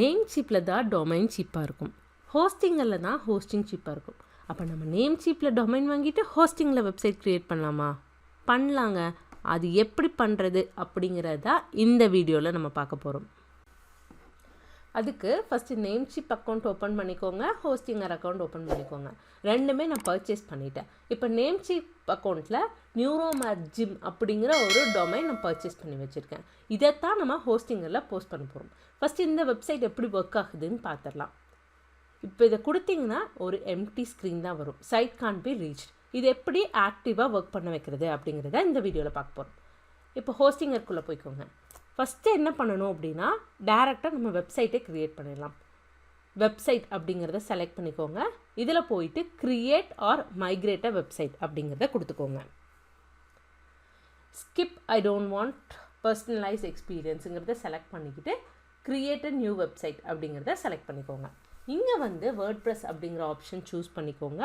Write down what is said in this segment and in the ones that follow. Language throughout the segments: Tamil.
நேம்சீப்பில் தான் டொமைன் சீப்பாக இருக்கும், ஹோஸ்டிங்கில் தான் ஹோஸ்டிங் சீப்பாக இருக்கும். அப்போ நம்ம நேம்சீப்பில் டொமைன் வாங்கிட்டு ஹோஸ்டிங்கில் வெப்சைட் க்ரியேட் பண்ணலாமா? பண்ணலாங்க. அது எப்படி பண்ணுறது அப்படிங்கிறத இந்த வீடியோவில் நம்ம பார்க்க போகிறோம். அதுக்கு ஃபஸ்ட்டு நேம்சீப் அக்கௌண்ட் ஓப்பன் பண்ணிக்கோங்க, ஹோஸ்டிங்கர் அக்கௌண்ட் ஓப்பன் பண்ணிக்கோங்க. ரெண்டுமே நான் பர்ச்சேஸ் பண்ணிட்டேன். இப்போ நேம்சீப் அக்கௌண்ட்டில் நியூரோமேஜிம் அப்படிங்கிற ஒரு டொமைன் நான் பர்ச்சேஸ் பண்ணி வச்சுருக்கேன். இதைத்தான் நம்ம ஹோஸ்டிங்கரில் போஸ்ட் பண்ண போகிறோம். ஃபஸ்ட்டு இந்த வெப்சைட் எப்படி ஒர்க் ஆகுதுன்னு பார்த்துடலாம். இப்போ இதை கொடுத்தீங்கன்னா ஒரு எம்டி ஸ்க்ரீன் தான் வரும், சைட் கான் பி ரீச். இது எப்படி ஆக்டிவாக ஒர்க் பண்ண வைக்கிறது அப்படிங்கிறத இந்த வீடியோவில் பார்க்க போகிறோம். இப்போ ஹோஸ்டிங்கருக்குள்ளே போய்க்கோங்க. ஃபஸ்ட்டு என்ன பண்ணணும் அப்படின்னா, டேரெக்டாக நம்ம வெப்சைட்டை க்ரியேட் பண்ணிடலாம். வெப்சைட் அப்படிங்கிறத செலக்ட் பண்ணிக்கோங்க. இதில் போயிட்டு create or migrate a website அப்படிங்கிறத கொடுத்துக்கோங்க. Skip I don't want personalise எக்ஸ்பீரியன்ஸுங்கிறத செலக்ட் பண்ணிக்கிட்டு க்ரியேட் அ நியூ வெப்சைட் அப்படிங்கிறத செலக்ட் பண்ணிக்கோங்க. இங்கே வந்து வேர்ட்ப்ரெஸ் அப்படிங்கிற ஆப்ஷன் சூஸ் பண்ணிக்கோங்க.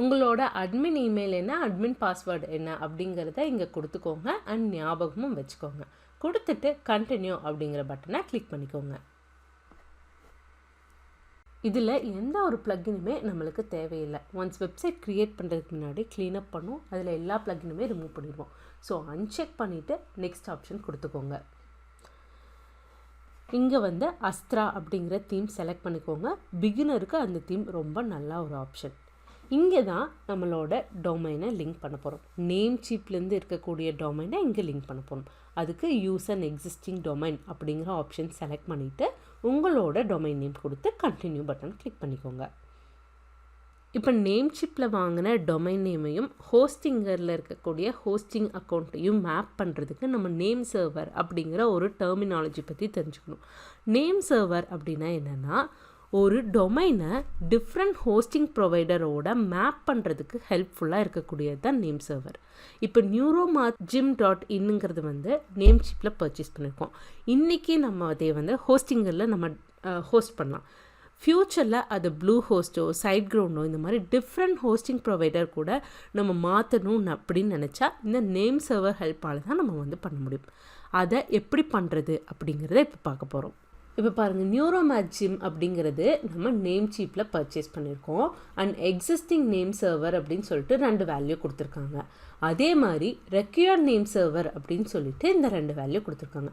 உங்களோட அட்மின் இமெயில் என்ன, அட்மின் பாஸ்வேர்டு என்ன அப்படிங்கிறத இங்கே கொடுத்துக்கோங்க. அண்ட் ஞாபகமும் வச்சுக்கோங்க. கொடுத்துட்டு கண்டினியூ அப்படிங்கிற பட்டனை கிளிக் பண்ணிக்கோங்க. இதில் எந்த ஒரு ப்ளக்கினுமே நம்மளுக்கு தேவையில்லை. ஒன்ஸ் வெப்சைட் க்ரியேட் பண்ணுறதுக்கு முன்னாடி க்ளீனப் பண்ணும், அதில் எல்லா ப்ளக்கினுமே ரிமூவ் பண்ணிடுவோம். ஸோ அன்செக் பண்ணிவிட்டு நெக்ஸ்ட் ஆப்ஷன் கொடுத்துக்கோங்க. இங்கே வந்து அஸ்ட்ரா அப்படிங்கிற தீம் செலக்ட் பண்ணிக்கோங்க. பிகினருக்கு அந்த தீம் ரொம்ப நல்ல ஒரு ஆப்ஷன். இங்கே தான் நம்மளோட டொமைனை லிங்க் பண்ண போகிறோம். நேம்சீப்லேருந்து இருக்கக்கூடிய டொமைனை இங்கே லிங்க் பண்ண போகிறோம். அதுக்கு யூஸ் அண்ட் எக்ஸிஸ்டிங் டொமைன் அப்படிங்கிற ஆப்ஷன் செலக்ட் பண்ணிவிட்டு உங்களோட டொமைன் நேம் கொடுத்து கண்டினியூ பட்டன் கிளிக் பண்ணிக்கோங்க. இப்போ நேம்சீப்பில் வாங்கின டொமைன் நேமையும் ஹோஸ்டிங்கரில் இருக்கக்கூடிய ஹோஸ்டிங் அக்கௌண்ட்டையும் மேப் பண்ணுறதுக்கு நம்ம நேம் சர்வர் அப்படிங்கிற ஒரு டெர்மினாலஜி பற்றி தெரிஞ்சுக்கணும். நேம் சர்வர் அப்படின்னா என்னென்னா, ஒரு டொமைனை டிஃப்ரெண்ட் ஹோஸ்டிங் ப்ரொவைடரோட மேப் பண்ணுறதுக்கு ஹெல்ப்ஃபுல்லாக இருக்கக்கூடியது தான் நேம் சர்வர். இப்போ நியூரோமேஜிம்.inங்கிறது வந்து நேம்சீப்பில் பர்ச்சேஸ் பண்ணியிருக்கோம். இன்றைக்கி நம்ம அதை வந்து ஹோஸ்டிங்கரில் நம்ம ஹோஸ்ட் பண்ணலாம். ஃப்யூச்சரில் அது ப்ளூ ஹோஸ்ட்டோ சைட் கிரவுண்டோ இந்த மாதிரி டிஃப்ரெண்ட் ஹோஸ்டிங் ப்ரொவைடர் கூட நம்ம மாற்றணும் அப்படின்னு நினச்சா இந்த நேம் சர்வர் ஹெல்ப்பால் தான் நம்ம வந்து பண்ண முடியும். அதை எப்படி பண்ணுறது அப்படிங்கிறத இப்போ பார்க்க போகிறோம். இப்போ பாருங்கள், நியூரோமேஜிம் அப்படிங்கிறது நம்ம நேம்சீப்பில் பர்ச்சேஸ் பண்ணியிருக்கோம். அண்ட் எக்ஸிஸ்டிங் நேம் சர்வர் அப்படின்னு சொல்லிட்டு 2 வேல்யூ கொடுத்துருக்காங்க. அதே மாதிரி ரெக்யூர்ட் நேம் சர்வர் அப்படின்னு சொல்லிட்டு இந்த 2 வேல்யூ கொடுத்துருக்காங்க.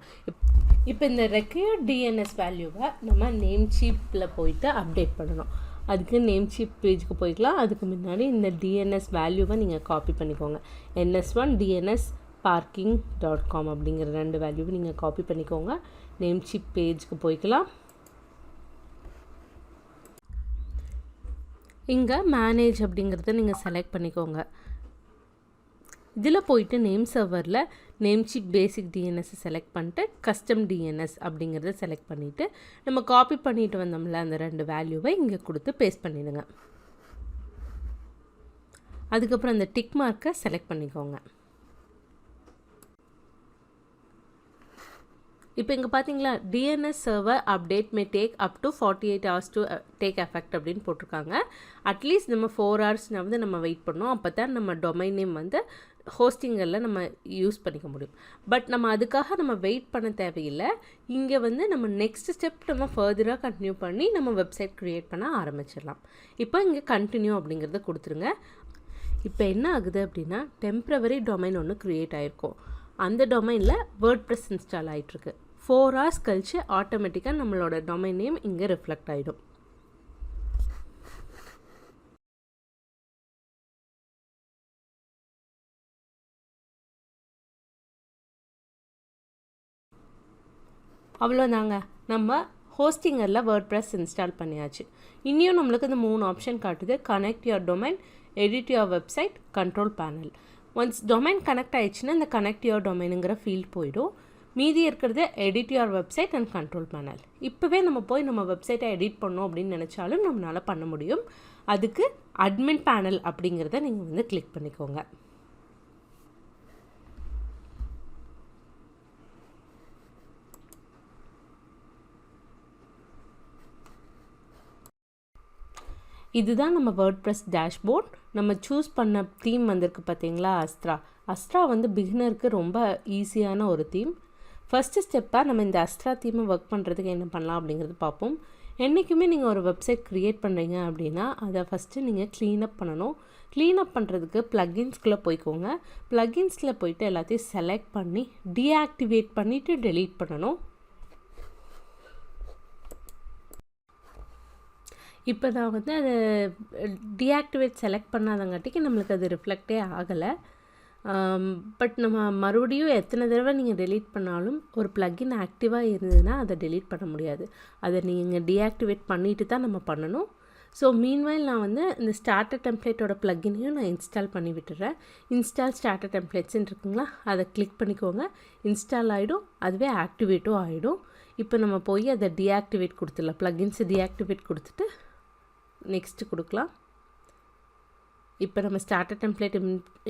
இப்போ இந்த ரெக்யூர்ட் டிஎன்எஸ் வேல்யூவை நம்ம நேம்சீப்பில் போயிட்டு அப்டேட் பண்ணணும். அதுக்கு நேம்சீப் பேஜுக்கு போய்க்கலாம். அதுக்கு முன்னாடி இந்த டிஎன்எஸ் வேல்யூவை நீங்கள் காப்பி பண்ணிக்கோங்க. NS1 DNS parking.com அப்படிங்கிற 2 வேல்யூவை நீங்கள் காப்பி பண்ணிக்கோங்க. நேம்சீப் பேஜுக்கு போய்க்கலாம். இங்கே மேனேஜ் அப்படிங்கிறத நீங்கள் செலக்ட் பண்ணிக்கோங்க. இதில் போயிட்டு நேம் சர்வரில் நேம்சீப் பேசிக் டிஎன்எஸ் செலக்ட் பண்ணிட்டு கஸ்டம் டிஎன்எஸ் அப்படிங்கிறத செலக்ட் பண்ணிவிட்டு நம்ம காப்பி பண்ணிட்டு வந்தோம்ல அந்த 2 வேல்யூவை இங்கே கொடுத்து பேஸ்ட் பண்ணிடுங்க. அதுக்கப்புறம் அந்த டிக் மார்க்கை செலக்ட் பண்ணிக்கோங்க. இப்போ இங்கே பார்த்தீங்களா, DNS server update may take up to 48 hours to take effect அப்படின்னு போட்டிருக்காங்க. அட்லீஸ்ட் நம்ம 4 hours நம்ம வெயிட் பண்ணோம். அப்போ தான் நம்ம டொமைன் நேம் வந்து ஹோஸ்டிங்கரில் நம்ம யூஸ் பண்ணிக்க முடியும். பட் நம்ம அதுக்காக நம்ம வெயிட் பண்ண தேவையில்லை. இங்கே வந்து நம்ம நெக்ஸ்ட் ஸ்டெப் நம்ம ஃபர்தராக கண்டினியூ பண்ணி நம்ம வெப்சைட் க்ரியேட் பண்ண ஆரம்பிச்சிடலாம். இப்போ இங்கே கண்டினியூ அப்படிங்கிறத கொடுத்துருங்க. இப்போ என்ன ஆகுது அப்படின்னா, டெம்ப்ரவரி டொமைன் ஒன்று க்ரியேட் ஆகிருக்கும். அந்த டொமைனில் வேர்ட்ப்ரெஸ் இன்ஸ்டால் ஆகிட்டுருக்கு. 4 hours கழிச்சு ஆட்டோமேட்டிக்காக நம்மளோட டொமைன் நேம் இங்கே ரிஃப்ளெக்ட் ஆகிடும். அவ்வளோதாங்க, நம்ம ஹோஸ்டிங்கரில் வேர்ட்ப்ரெஸ் இன்ஸ்டால் பண்ணியாச்சு. இன்னும் நம்மளுக்கு இந்த 3 ஆப்ஷன் காட்டுது. Connect your domain, edit your website, control panel. Once domain connect ஆகிடுச்சுன்னா இந்த கனெக்ட் யுவர் டொமைனுங்கிற ஃபீல்ட் போயிடும். மீதி இருக்கிறது edit your website and control panel. இப்போவே நம்ம போய் நம்ம வெப்சைட்டை எடிட் பண்ணோம் அப்படின்னு நினச்சாலும் நம்மளால் பண்ண முடியும். அதுக்கு அட்மின் பேனல் அப்படிங்கிறத நீங்கள் வந்து கிளிக் பண்ணிக்கோங்க. இதுதான் நம்ம வேர்ட்ப்ரெஸ் டேஷ்போர்ட். நம்ம சூஸ் பண்ண தீம் வந்திருக்கு பார்த்தீங்களா, அஸ்ட்ரா. அஸ்ட்ரா வந்து பிகினருக்கு ரொம்ப ஈஸியான ஒரு தீம். ஃபஸ்ட்டு ஸ்டெப்பாக நம்ம இந்த அஸ்ட்ரா தீமை ஒர்க் பண்ணுறதுக்கு என்ன பண்ணலாம் அப்படிங்கிறது பார்ப்போம். என்றைக்குமே நீங்கள் ஒரு வெப்சைட் க்ரியேட் பண்ணுறீங்க அப்படின்னா அதை ஃபஸ்ட்டு நீங்கள் க்ளீனப் பண்ணணும். க்ளீனப் பண்ணுறதுக்கு ப்ளக்கின்ஸ்குள்ளே போய்க்கோங்க. ப்ளக்கின்ஸில் போய்ட்டு எல்லாத்தையும் செலக்ட் பண்ணி டீஆக்டிவேட் பண்ணிவிட்டு டெலீட் பண்ணணும். இப்போ நான் வந்து அதை டீஆக்டிவேட் செலக்ட் பண்ணாதங்காட்டிக்கு நம்மளுக்கு அது ரிஃப்ளெக்டே ஆகலை. பட் நம்ம மறுபடியும் எத்தனை தடவை நீங்கள் டெலீட் பண்ணாலும் ஒரு ப்ளக்கின் ஆக்டிவாக இருந்ததுன்னா அதை டெலீட் பண்ண முடியாது. அதை நீங்கள் டீஆக்டிவேட் பண்ணிட்டு தான் நம்ம பண்ணணும். ஸோ மீன்வைல் நான் வந்து இந்த ஸ்டார்டர் டெம்ப்ளேட்டோட ப்ளக்கினையும் நான் இன்ஸ்டால் பண்ணி விட்டுறேன். இன்ஸ்டால் ஸ்டார்டர் டெம்ப்ளேட்ஸ்ன்னு இருக்குங்களா, அதை கிளிக் பண்ணிக்கோங்க. இன்ஸ்டால் ஆகிடும், அதுவே ஆக்டிவேட்டும் ஆகிடும். இப்போ நம்ம போய் அதை டீஆக்டிவேட் கொடுத்துடலாம். ப்ளக்கின்ஸை டீஆக்டிவேட் கொடுத்துட்டு நெக்ஸ்ட்டு கொடுக்கலாம். இப்போ நம்ம ஸ்டார்டர் டெம்ப்ளேட்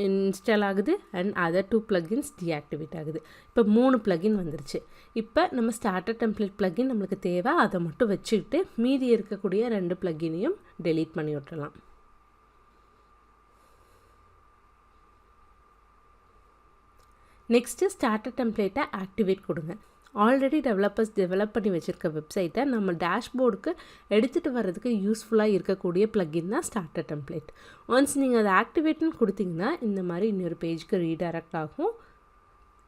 இன்ஸ்டால் ஆகுது அண்ட் அதர் 2 ப்ளக்கின்ஸ் டீஆக்டிவேட் ஆகுது. இப்போ 3 ப்ளக்கின் வந்துருச்சு. இப்போ நம்ம ஸ்டார்டர் டெம்ப்ளேட் ப்ளக்கின் நம்மளுக்கு தேவை, அதை மட்டும் வச்சுக்கிட்டு மீதி இருக்கக்கூடிய 2 ப்ளக்கினையும் டெலீட் பண்ணி விட்டுறலாம். நெக்ஸ்ட்டு ஸ்டார்டர் டெம்ப்ளேட்டை ஆக்டிவேட் கொடுங்க. ஆல்ரெடி டெவலப்பர்ஸ் டெவலப் பண்ணி வச்சுருக்க வெப்சைட்டை நம்ம டேஷ்போர்டுக்கு எடுத்துகிட்டு வர்றதுக்கு யூஸ்ஃபுல்லாக இருக்கக்கூடிய ப்ளக்கின் தான் ஸ்டார்டர் டெம்ப்ளேட். ஒன்ஸ் நீங்கள் அதை ஆக்டிவேட்னு கொடுத்தீங்கன்னா இந்த மாதிரி இன்னொரு பேஜுக்கு ரீடைரக்ட் ஆகும்.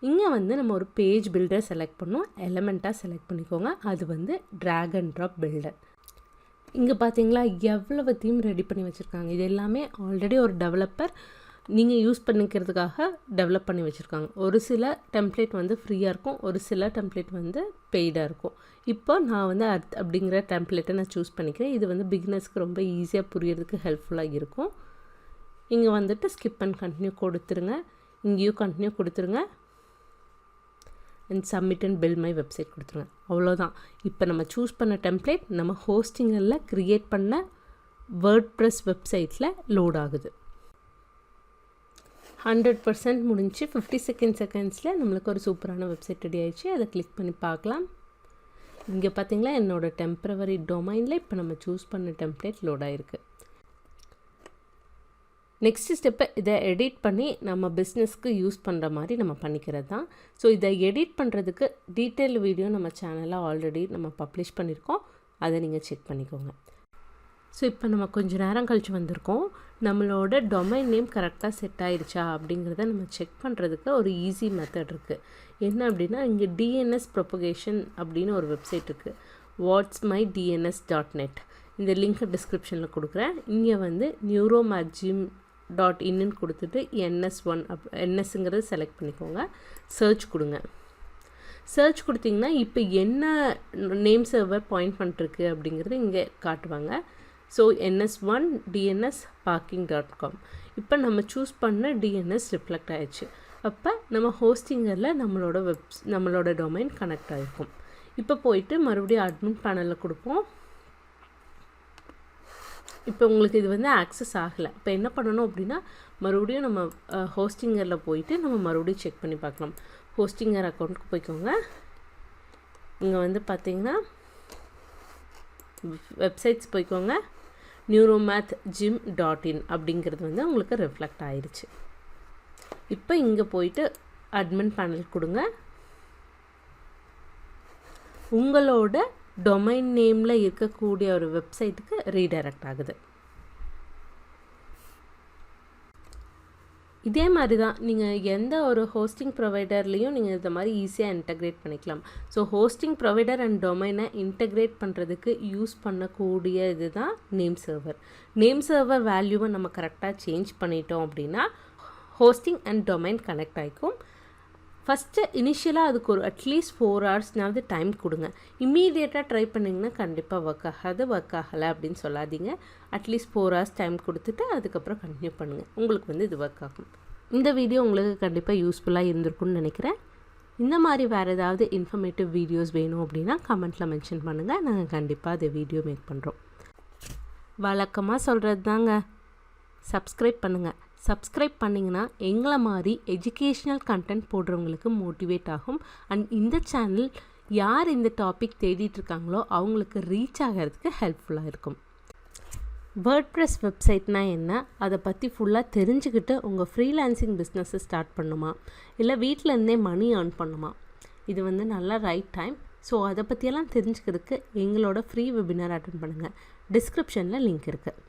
இங்கே வந்து நம்ம ஒரு பேஜ் பில்டர் செலக்ட் பண்ணோம். எலமெண்ட்டாக செலக்ட் பண்ணிக்கோங்க. அது வந்து ட்ராக் அண்ட் ட்ராப் பில்டர். இங்கே பார்த்தீங்களா எவ்வளவு தீம் ரெடி பண்ணி வச்சுருக்காங்க. இது எல்லாமே ஆல்ரெடி ஒரு டெவலப்பர் நீங்கள் யூஸ் பண்ணிக்கிறதுக்காக டெவலப் பண்ணி வச்சுருக்காங்க. ஒரு சில டெம்ப்ளேட் வந்து ஃப்ரீயாக இருக்கும், ஒரு சில டெம்ப்ளேட் வந்து பெய்டாக இருக்கும். இப்போ நான் வந்து அப்படிங்கிற டெம்ப்ளேட்டை நான் சூஸ் பண்ணிக்கிறேன். இது வந்து பிகினர்ஸ்க்கு ரொம்ப ஈஸியாக புரியறதுக்கு ஹெல்ப்ஃபுல்லாக இருக்கும். இங்கே வந்துட்டு ஸ்கிப் அண்ட் கண்டினியூ கொடுத்துருங்க. இங்கேயும் கண்டினியூ கொடுத்துருங்க. And submit and build my website கொடுத்துருங்க. அவ்வளோதான். இப்போ நம்ம சூஸ் பண்ண டெம்ப்ளேட் நம்ம ஹோஸ்டிங்கில் க்ரியேட் பண்ண வேர்ட்ப்ரெஸ் வெப்சைட்டில் லோட் ஆகுது. 100% முடிஞ்சு 50 செகண்ட்ஸில் நம்மளுக்கு ஒரு சூப்பரான வெப்சைட் ரெடி ஆயிடுச்சு. அதை கிளிக் பண்ணி பார்க்கலாம். இங்கே பார்த்தீங்களா என்னோடய டெம்ப்ரவரி டொமைனில் இப்போ நம்ம சூஸ் பண்ண டெம்ப்ளேட் லோட் ஆகிருக்கு. நெக்ஸ்ட் ஸ்டெப்பை இதை எடிட் பண்ணி நம்ம பிஸ்னஸ்க்கு யூஸ் பண்ணுற மாதிரி நம்ம பண்ணிக்கிறது தான். ஸோ இதை எடிட் பண்ணுறதுக்கு டீட்டெயில் வீடியோ நம்ம சேனலில் ஆல்ரெடி நம்ம பப்ளிஷ் பண்ணியிருக்கோம். அதை நீங்கள் செக் பண்ணிக்கோங்க. ஸோ இப்போ நம்ம கொஞ்சம் நேரம் கழித்து வந்திருக்கோம். நம்மளோட டொமைன் நேம் கரெக்டாக செட் ஆகிடுச்சா அப்படிங்கிறத நம்ம செக் பண்ணுறதுக்கு ஒரு ஈஸி மெத்தட் இருக்குது. என்ன அப்படின்னா இங்கே டிஎன்எஸ் ப்ரொபகேஷன் அப்படின்னு ஒரு வெப்சைட் இருக்குது. whatsmydns.net. இந்த லிங்க் டிஸ்கிரிப்ஷனில் கொடுக்குறேன். இங்கே வந்து namecheap.in கொடுத்துட்டு NS1 NSங்கிறது செலக்ட் பண்ணிக்கோங்க. சர்ச் கொடுங்க. சர்ச் கொடுத்தீங்கன்னா இப்போ என்ன நேம் சர்வர் பாயிண்ட் பண்ணிருக்கு அப்படிங்கிறது இங்கே காட்டுவாங்க. So NS1 DNS parking.com. இப்போ நம்ம சூஸ் பண்ண டிஎன்எஸ் ரிஃப்ளெக்ட் ஆகிடுச்சு. அப்போ நம்ம ஹோஸ்டிங்கரில் நம்மளோட டொமைன் கனெக்ட் ஆகிருக்கும். இப்போ போயிட்டு மறுபடியும் அட்மின் பேனலில் கொடுப்போம். இப்போ உங்களுக்கு இது வந்து ஆக்சஸ் ஆகலை. இப்போ என்ன பண்ணணும் அப்படின்னா மறுபடியும் நம்ம ஹோஸ்டிங்கரில் போயிட்டு நம்ம மறுபடியும் செக் பண்ணி பார்க்கலாம். ஹோஸ்டிங்கர் அக்கௌண்ட்டுக்கு போய்க்கோங்க. இங்கே வந்து பார்த்தீங்கன்னா வெப்சைட்ஸ் போய்க்கோங்க. neuromathgym.in அப்படிங்கிறது வந்து உங்களுக்கு ரிஃப்ளெக்ட் ஆயிடுச்சு. இப்போ இங்கே போயிட்டு அட்மின் பேனல் கொடுங்க. உங்களோட டொமைன் நேமில் இருக்கக்கூடிய ஒரு வெப்சைட்டுக்கு ரீடைரக்ட் ஆகுது. இதே மாதிரி தான் நீங்கள் எந்த ஒரு ஹோஸ்டிங் ப்ரொவைடர்லேயும் நீங்கள் இந்த மாதிரி ஈஸியாக இன்டெக்ரேட் பண்ணிக்கலாம். ஸோ ஹோஸ்டிங் ப்ரொவைடர் அண்ட் டொமைனை இன்டெக்ரேட் பண்ணுறதுக்கு யூஸ் பண்ணக்கூடிய இது தான் நேம் சர்வர். நேம் சர்வர் வேல்யூவை நம்ம கரெக்டாக சேஞ்ச் பண்ணிட்டோம் அப்படின்னா ஹோஸ்டிங் அண்ட் டொமைன் கனெக்ட் ஆகிக்கும். ஃபஸ்ட்டு இனிஷியலாக அதுக்கு ஒரு அட்லீஸ்ட் 4 ஹவர்ஸ்னாவது டைம் கொடுங்க. இம்மீடியட்டாக ட்ரை பண்ணிங்கன்னா கண்டிப்பாக ஒர்க் ஆகலை அப்படின்னு சொல்லாதீங்க. அட்லீஸ்ட் 4 ஹவர்ஸ் டைம் கொடுத்துட்டு அதுக்கப்புறம் கண்டினியூ பண்ணுங்கள். உங்களுக்கு வந்து இது ஒர்க் ஆகும். இந்த வீடியோ உங்களுக்கு கண்டிப்பாக யூஸ்ஃபுல்லாக இருந்திருக்குன்னு நினைக்கிறேன். இந்த மாதிரி வேறு ஏதாவது இன்ஃபர்மேட்டிவ் வீடியோஸ் வேணும் அப்படின்னா கமெண்ட்டில் மென்ஷன் பண்ணுங்கள். நாங்கள் கண்டிப்பாக அதை வீடியோ மேக் பண்ணுறோம். வழக்கமாக சொல்கிறது தாங்க, சப்ஸ்கிரைப் பண்ணுங்கள். சப்ஸ்கிரைப் பண்ணிங்கன்னா எங்களை மாதிரி எஜுகேஷ்னல் கண்டென்ட் போடுறவங்களுக்கு மோட்டிவேட் ஆகும். அண்ட் இந்த சேனல் யார் இந்த டாபிக் தேடிட்டு இருக்காங்களோ அவங்களுக்கு ரீச் ஆகிறதுக்கு ஹெல்ப்ஃபுல்லாக இருக்கும். வேர்ட்ப்ரெஸ் வெப்சைட்னா என்ன, அதை பற்றி ஃபுல்லாக தெரிஞ்சுக்கிட்டு உங்கள் ஃப்ரீலான்சிங் பிஸ்னஸை ஸ்டார்ட் பண்ணுமா, இல்லை வீட்டில் இருந்தே மணி ஏர்ன் பண்ணுமா, இது வந்து நல்லா ரைட் டைம். ஸோ அதை பற்றியெல்லாம் தெரிஞ்சுக்கிறதுக்கு எங்களோட ஃப்ரீ வெபினார் அட்டெண்ட் பண்ணுங்கள். டிஸ்கிரிப்ஷனில் லிங்க் இருக்குது.